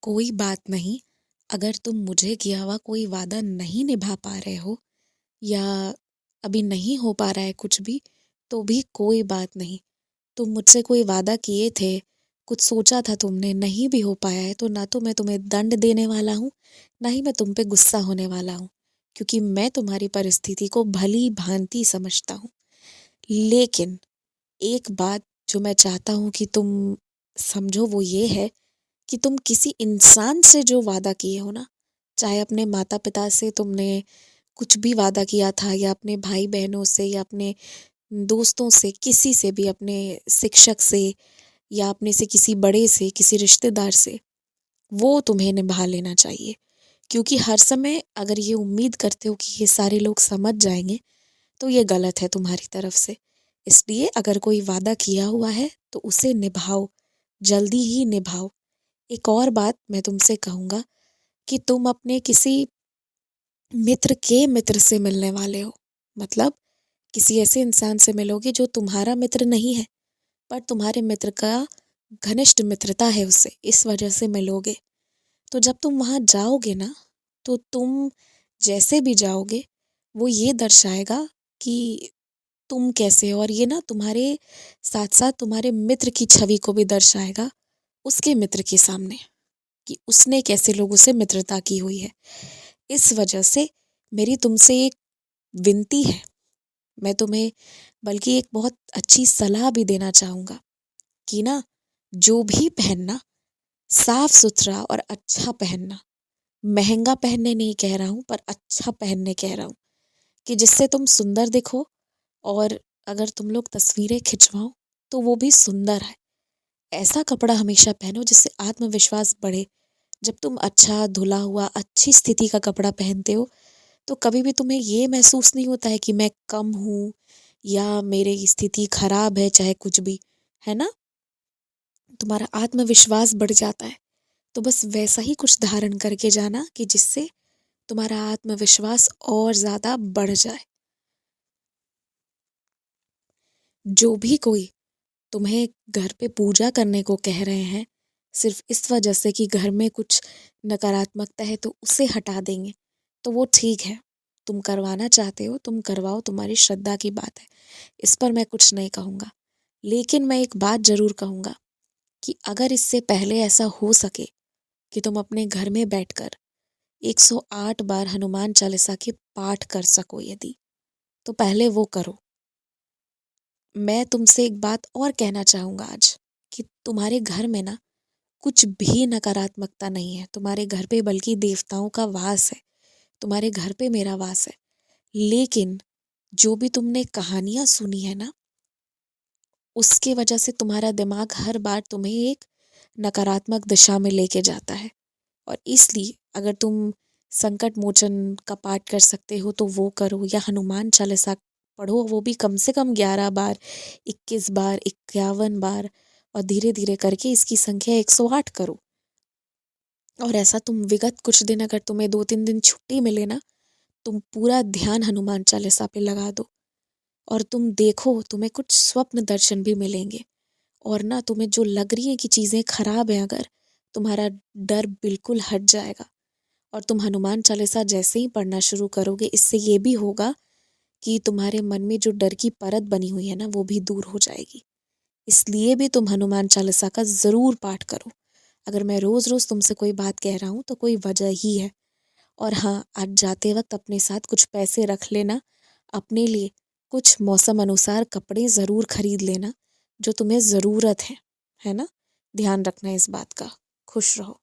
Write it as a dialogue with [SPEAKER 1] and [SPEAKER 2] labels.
[SPEAKER 1] कोई बात नहीं, अगर तुम मुझे किया हुआ कोई वादा नहीं निभा पा रहे हो या अभी नहीं हो पा रहा है कुछ भी, तो भी कोई बात नहीं। तुम मुझसे कोई वादा किए थे, कुछ सोचा था तुमने, नहीं भी हो पाया है, तो ना तो मैं तुम्हें दंड देने वाला हूँ, ना ही मैं तुम पे गुस्सा होने वाला हूँ, क्योंकि मैं तुम्हारी परिस्थिति को भली-भाँति समझता हूँ। लेकिन एक बात जो मैं चाहता हूँ कि तुम समझो वो ये है कि तुम किसी इंसान से जो वादा किए हो ना, चाहे अपने माता-पिता से तुमने कुछ भी वादा किया था या अपने भाई-बहनों से या अपने दोस्तों से, किसी से भी, अपने शिक्षक से या अपने से किसी बड़े से, किसी रिश्तेदार से, वो तुम्हें निभा लेना चाहिए। क्योंकि हर समय अगर ये उम्मीद करते हो कि ये सारे लोग समझ जाएँगे, तो ये गलत है तुम्हारी तरफ से। इसलिए अगर कोई वादा किया हुआ है, तो उसे निभाओ, जल्दी ही निभाओ। एक और बात मैं तुमसे कहूँगा कि तुम अपने किसी मित्र के मित्र से मिलने वाले हो। मतलब किसी ऐसे इंसान से मिलोगे जो तुम्हारा मित्र नहीं है, पर तुम्हारे मित्र का घनिष्ठ मित्रता है उससे, इस वजह से मिलोगे। तो जब तुम वहाँ जाओगे ना, तो तुम जैसे भी जाओगे, वो ये दर्शाएगा कि तुम कैसे हो, और ये ना तुम्हारे साथ-साथ तुम्हारे मित्र की छवि को भी दर्शाएगा उसके मित्र के सामने, कि उसने कैसे लोगों से मित्रता की हुई है। इस वजह से मेरी तुमसे एक विनती है, मैं तुम्हें बल्कि एक बहुत अच्छी सलाह भी देना चाहूँगा कि ना, जो भी पहनना, साफ-सुथरा और अच्छा पहनना। महँगा पहनने नहीं कह रहा हूँ, पर अच्छा पहनने कह रहा हूँ, कि जिससे तुम सुंदर दिखो, और अगर तुम लोग तस्वीरें खिंचवाओ, तो वो भी सुंदर है। ऐसा कपड़ा हमेशा पहनो जिससे आत्मविश्वास बढ़े। जब तुम अच्छा धुला हुआ, अच्छी स्थिति का कपड़ा पहनते हो, तो कभी भी तुम्हें ये महसूस नहीं होता है कि मैं कम हूँ या मेरी स्थिति खराब है, चाहे कुछ भी, है ना? तुम्हारा आत्मविश्वास बढ़ जाता है। तो बस वैसा ही कुछ धारण करके जाना कि जिससे तुम्हारा आत्मविश्वास और ज़्यादा बढ़ जाए। जो भी कोई तुम्हें घर पे पूजा करने को कह रहे हैं, सिर्फ़ इस वजह से कि घर में कुछ नकारात्मकता है तो उसे हटा देंगे, तो वो ठीक है। तुम करवाना चाहते हो, तुम करवाओ, तुम्हारी श्रद्धा की बात है। इस पर मैं कुछ नहीं कहूँगा। लेकिन मैं एक बात ज़रूर कहूँगा कि अगर इससे पहले ऐसा हो सके कि तुम अपने घर में बैठकर 108 बार हनुमान चालीसा के पाठ कर सको यदि, तो पहले वो करो। मैं तुमसे एक बात और कहना चाहूँगा आज, कि तुम्हारे घर में ना कुछ भी नकारात्मकता नहीं है। तुम्हारे घर पे बल्कि देवताओं का वास है। तुम्हारे घर पे मेरा वास है। लेकिन जो भी तुमने कहानियाँ सुनी है ना, उसके वजह से तुम्हारा दिमाग हर बार तुम्हें एक नकारात्मक दिशा में लेके जाता है। और इसलिए अगर तुम संकट मोचन का पाठ कर सकते हो तो वो करो, या हनुमान चालीसा पढ़ो, वो भी कम से कम 11 बार, 21 बार, 51 बार, और धीरे-धीरे करके इसकी संख्या 108 करो। और ऐसा तुम विगत कुछ दिन, अगर तुम्हें 2-3 दिन छुट्टी मिले ना, तुम पूरा ध्यान हनुमान चालीसा पे लगा दो, और तुम देखो तुम्हें कुछ स्वप्न दर्शन भी मिलेंगे। और ना तुम्हें जो लग रही है कि चीज़ें खराब हैं, अगर तुम्हारा डर बिल्कुल हट जाएगा। और तुम हनुमान चालीसा जैसे ही पढ़ना शुरू करोगे, इससे ये भी होगा कि तुम्हारे मन में जो डर की परत बनी हुई है ना, वो भी दूर हो जाएगी। इसलिए भी तुम हनुमान चालीसा का ज़रूर पाठ करो। अगर मैं रोज़-रोज़ तुमसे कोई बात कह रहा हूँ तो कोई वजह ही है। और हाँ, आज जाते वक़्त अपने साथ कुछ पैसे रख लेना, अपने लिए कुछ मौसम अनुसार कपड़े ज़रूर खरीद लेना, जो तुम्हें ज़रूरत है ना? ध्यान रखना इस बात का। खुश रहो।